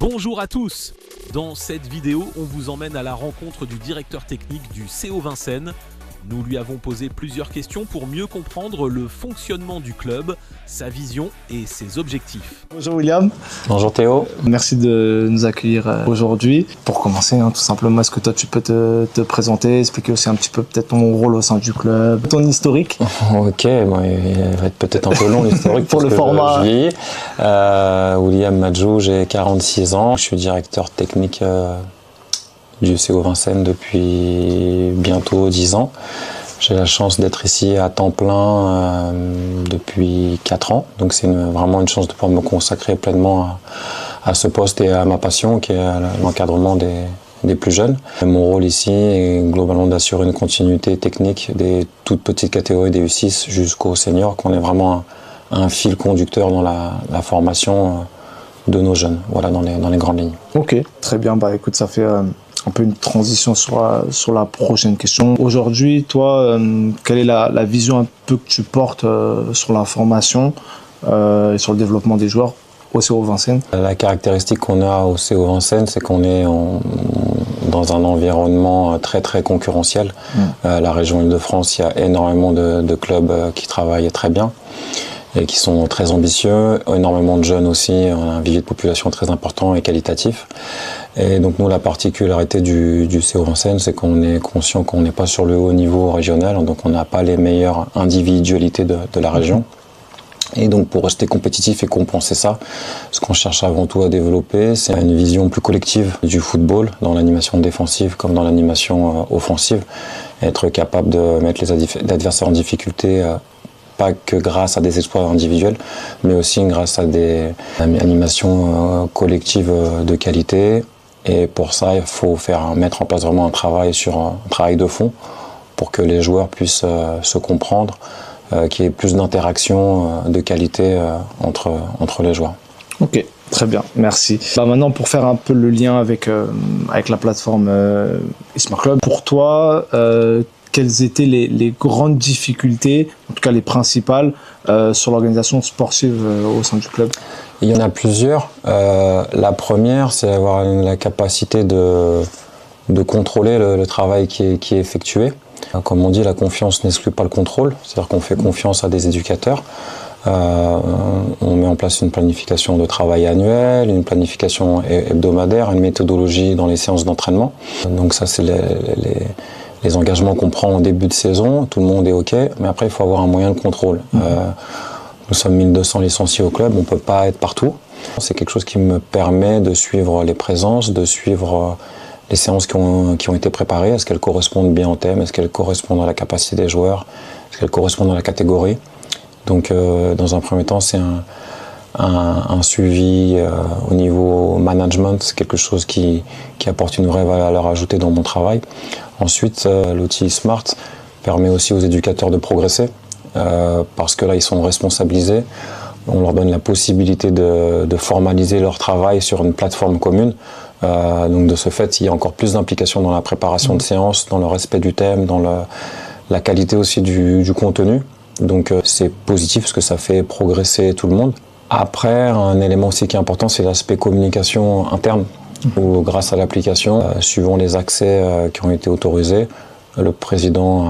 Bonjour à tous. Dans cette vidéo, on vous emmène à la rencontre du directeur technique du CO Vincennes. Nous lui avons posé plusieurs questions pour mieux comprendre le fonctionnement du club, sa vision et ses objectifs. Bonjour William. Bonjour Théo. Merci de nous accueillir aujourd'hui. Pour commencer, tout simplement, est-ce que toi tu peux te présenter, expliquer aussi un petit peu peut-être ton rôle au sein du club, ton historique? Ok, bon, il va être peut-être un peu long l'historique pour le format. William Madjou, j'ai 46 ans, je suis directeur technique du CO Vincennes depuis bientôt 10 ans. J'ai la chance d'être ici à temps plein depuis 4 ans, donc c'est vraiment une chance de pouvoir me consacrer pleinement à ce poste et à ma passion qui est l'encadrement des plus jeunes. Mon rôle ici est globalement d'assurer une continuité technique des toutes petites catégories des U6 jusqu'aux seniors, qu'on est vraiment un fil conducteur dans la formation de nos jeunes, voilà, dans les grandes lignes. Ok, très bien, écoute, ça fait un peu une transition sur la prochaine question. Aujourd'hui, toi, quelle est la vision un peu que tu portes sur la formation et sur le développement des joueurs au CO Vincennes? La caractéristique qu'on a au CO Vincennes, c'est qu'on est dans un environnement très très concurrentiel. La région Île-de-France, il y a énormément de clubs qui travaillent très bien et qui sont très ambitieux, énormément de jeunes aussi, on a un vivier de population très important et qualitatif. Et donc nous, la particularité du CO Vincennes, c'est qu'on est conscient qu'on n'est pas sur le haut niveau régional, donc on n'a pas les meilleures individualités de la région. Et donc pour rester compétitif et compenser ça, ce qu'on cherche avant tout à développer, c'est une vision plus collective du football, dans l'animation défensive comme dans l'animation offensive, être capable de mettre les adversaires en difficulté, pas que grâce à des exploits individuels, mais aussi grâce à des animations collectives de qualité. Et pour ça, il faut mettre en place vraiment un travail de fond pour que les joueurs puissent se comprendre, qu'il y ait plus d'interaction de qualité entre les joueurs. Ok, très bien, merci. Maintenant, pour faire un peu le lien avec la plateforme eSmart Club, pour toi, quelles étaient les grandes difficultés, en tout cas les principales, sur l'organisation sportive au sein du club? Il y en a plusieurs. La première, c'est avoir la capacité de contrôler le travail qui est effectué. Comme on dit, la confiance n'exclut pas le contrôle, c'est-à-dire qu'on fait confiance à des éducateurs. On met en place une planification de travail annuelle, une planification hebdomadaire, une méthodologie dans les séances d'entraînement. Donc ça, c'est les engagements qu'on prend en début de saison, tout le monde est OK, mais après il faut avoir un moyen de contrôle. Nous sommes 1200 licenciés au club, on ne peut pas être partout. C'est quelque chose qui me permet de suivre les présences, de suivre les séances qui ont été préparées. Est-ce qu'elles correspondent bien au thème? Est-ce qu'elles correspondent à la capacité des joueurs? Est-ce qu'elles correspondent à la catégorie? Donc dans un premier temps, c'est un suivi au niveau management, c'est quelque chose qui apporte une vraie valeur ajoutée dans mon travail. Ensuite, l'outil Smart permet aussi aux éducateurs de progresser parce que là, ils sont responsabilisés. On leur donne la possibilité de formaliser leur travail sur une plateforme commune. Donc de ce fait, il y a encore plus d'implication dans la préparation de séances, dans le respect du thème, dans la qualité aussi du contenu. Donc c'est positif parce que ça fait progresser tout le monde. Après, un élément aussi qui est important, c'est l'aspect communication interne, où grâce à l'application, suivant les accès qui ont été autorisés, le président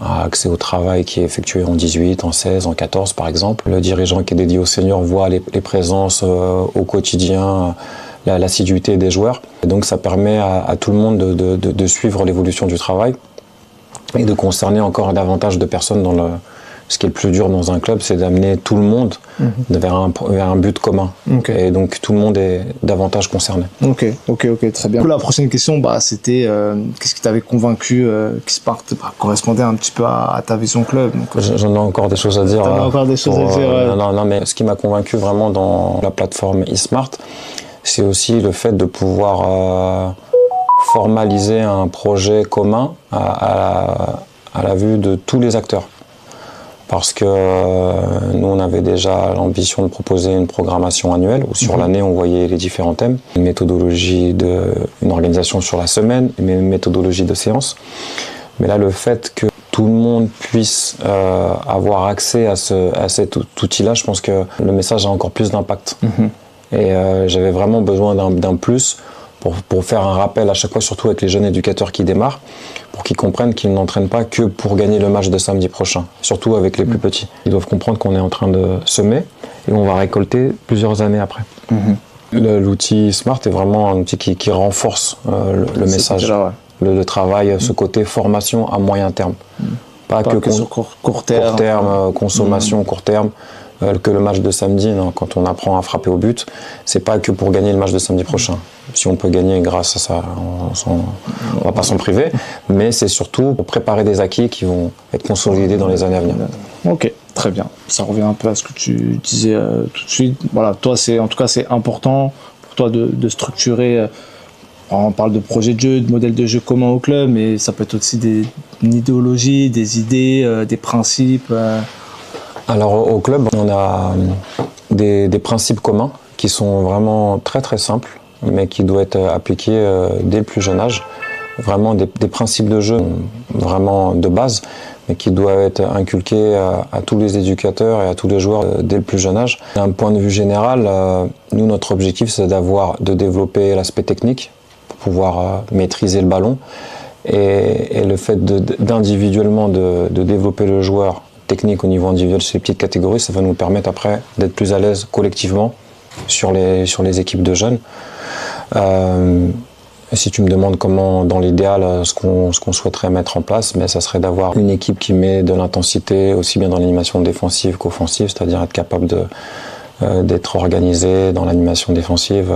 a accès au travail qui est effectué en 18, en 16, en 14 par exemple. Le dirigeant qui est dédié aux seniors voit les présences au quotidien, l'assiduité des joueurs. Et donc ça permet à tout le monde de suivre l'évolution du travail et de concerner encore davantage de personnes ce qui est le plus dur dans un club, c'est d'amener tout le monde vers un but commun. Okay. Et donc tout le monde est davantage concerné. Ok, très bien. La prochaine question, c'était qu'est-ce qui t'avait convaincu qu'eSmart correspondait un petit peu à ta vision club? J'en ai encore des choses à dire. T'en as encore des choses à dire. Non, mais ce qui m'a convaincu vraiment dans la plateforme eSmart, c'est aussi le fait de pouvoir formaliser un projet commun à la vue de tous les acteurs. Parce que nous, on avait déjà l'ambition de proposer une programmation annuelle où sur l'année, on voyait les différents thèmes, une méthodologie une organisation sur la semaine, une méthodologie de séance. Mais là, le fait que tout le monde puisse avoir accès à cet outil-là, je pense que le message a encore plus d'impact. Et j'avais vraiment besoin d'un plus pour faire un rappel à chaque fois, surtout avec les jeunes éducateurs qui démarrent, pour qu'ils comprennent qu'ils n'entraînent pas que pour gagner le match de samedi prochain, surtout avec les plus petits. Ils doivent comprendre qu'on est en train de semer et on va récolter plusieurs années après. L'outil Smart est vraiment un outil qui renforce le message, déjà, le travail, ce côté formation à moyen terme. Pas que sur court terme, consommation court terme, que le match de samedi. Non, quand on apprend à frapper au but, c'est pas que pour gagner le match de samedi prochain. Si on peut gagner grâce à ça, on va pas s'en priver, mais c'est surtout pour préparer des acquis qui vont être consolidés dans les années à venir. Ok, très bien. Ça revient un peu à ce que tu disais tout de suite. Voilà, toi, en tout cas, c'est important pour toi de structurer. On parle de projet de jeu, de modèle de jeu commun au club, mais ça peut être aussi une idéologie, des idées, des principes. Alors au club, on a des principes communs qui sont vraiment très très simples, mais qui doivent être appliqués dès le plus jeune âge. Vraiment des principes de jeu vraiment de base, mais qui doivent être inculqués à tous les éducateurs et à tous les joueurs dès le plus jeune âge. D'un point de vue général, nous, notre objectif, c'est de développer l'aspect technique, pour pouvoir maîtriser le ballon. Et le fait d'individuellement de développer le joueur technique au niveau individuel sur les petites catégories, ça va nous permettre après d'être plus à l'aise collectivement sur les équipes de jeunes. Si tu me demandes comment, dans l'idéal, ce qu'on souhaiterait mettre en place, mais ça serait d'avoir une équipe qui met de l'intensité aussi bien dans l'animation défensive qu'offensive, c'est-à-dire être capable d'être organisé dans l'animation défensive,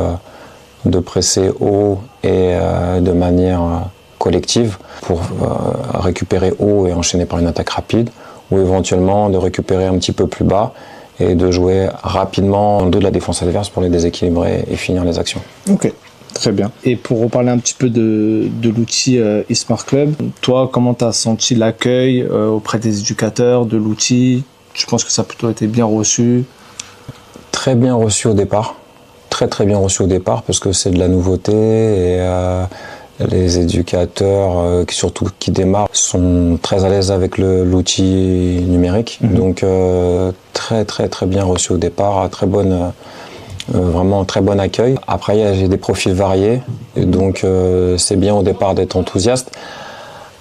de presser haut et de manière collective pour récupérer haut et enchaîner par une attaque rapide, ou éventuellement de récupérer un petit peu plus bas et de jouer rapidement en dos de la défense adverse pour les déséquilibrer et finir les actions. Ok, très bien. Et pour reparler un petit peu de l'outil eSmart Club, toi, comment tu as senti l'accueil auprès des éducateurs de l'outil? Je pense que ça a plutôt été bien reçu. Très bien reçu au départ. Très bien reçu au départ parce que c'est de la nouveauté et les éducateurs, surtout qui démarrent, sont très à l'aise avec l'outil numérique. Donc très bien reçu au départ, vraiment très bon accueil. Après, j'ai des profils variés, et donc c'est bien au départ d'être enthousiaste.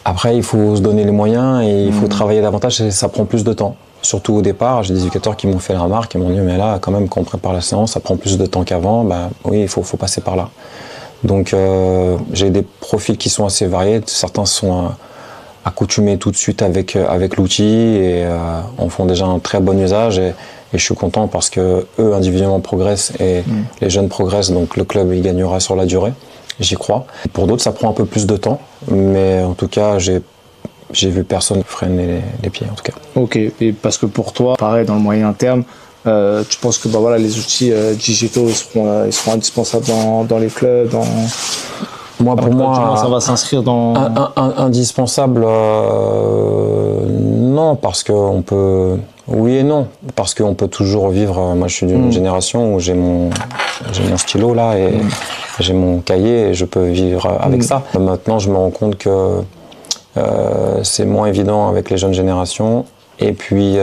Après, il faut se donner les moyens et il faut travailler davantage et ça prend plus de temps. Surtout au départ, j'ai des éducateurs qui m'ont fait la remarque et m'ont dit mais là, quand même, quand on prépare la séance, ça prend plus de temps qu'avant. Bah oui, il faut passer par là. Donc j'ai des profils qui sont assez variés. Certains sont accoutumés tout de suite avec l'outil et en font déjà un très bon usage. Et je suis content parce que eux individuellement progressent et les jeunes progressent. Donc le club il gagnera sur la durée. J'y crois. Pour d'autres, ça prend un peu plus de temps, mais en tout cas, j'ai vu personne freiner les pieds en tout cas. Ok, et parce que pour toi, pareil dans le moyen terme, tu penses que voilà, les outils digitaux ils seront indispensables dans les clubs Pour moi, ça va s'inscrire dans... Indispensable, non, parce qu'on peut... Oui et non, parce qu'on peut toujours vivre... Moi, je suis d'une génération où j'ai mon stylo là et j'ai mon cahier et je peux vivre avec ça. Maintenant, je me rends compte que c'est moins évident avec les jeunes générations. Et puis,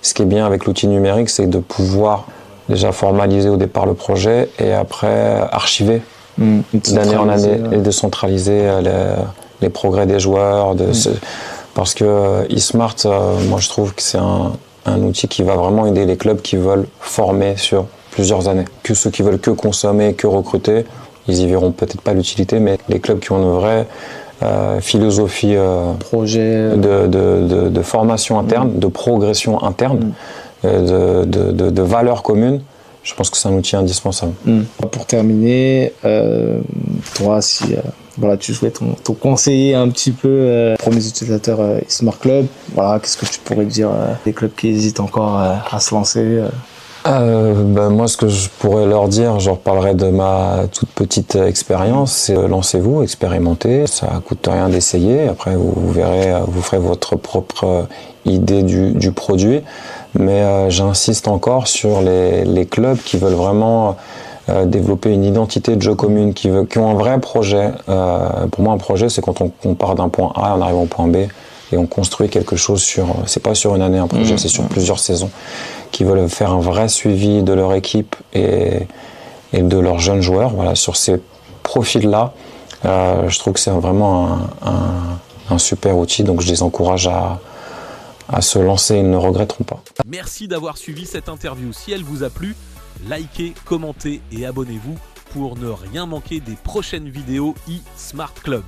ce qui est bien avec l'outil numérique, c'est de pouvoir déjà formaliser au départ le projet et après archiver d'année en année et de centraliser les progrès des joueurs. Parce que eSmart, moi je trouve que c'est un outil qui va vraiment aider les clubs qui veulent former sur plusieurs années. Que ceux qui veulent que consommer, que recruter, ils y verront peut-être pas l'utilité, mais les clubs qui ont une vraie philosophie projet de formation interne, de progression interne, de valeurs communes, je pense que c'est un outil indispensable. Pour terminer, toi, si voilà, tu souhaites ton conseiller un petit peu pour mes utilisateurs eSmart Club, voilà, qu'est-ce que tu pourrais dire des clubs qui hésitent encore à se lancer moi, ce que je pourrais leur dire, je reparlerai de ma toute petite expérience, c'est lancez-vous, expérimentez, ça coûte rien d'essayer, après vous verrez, vous ferez votre propre idée du produit, mais j'insiste encore sur les clubs qui veulent vraiment développer une identité de jeu commune, qui ont un vrai projet. Pour moi, un projet, c'est quand on part d'un point A, on arrive au point B, et on construit quelque chose c'est pas sur une année un projet, c'est sur plusieurs saisons, qui veulent faire un vrai suivi de leur équipe et et de leurs jeunes joueurs. Voilà, sur ces profils-là, je trouve que c'est vraiment un super outil, donc je les encourage à se lancer, ils ne regretteront pas. Merci d'avoir suivi cette interview. Si elle vous a plu, likez, commentez et abonnez-vous pour ne rien manquer des prochaines vidéos eSmart Club.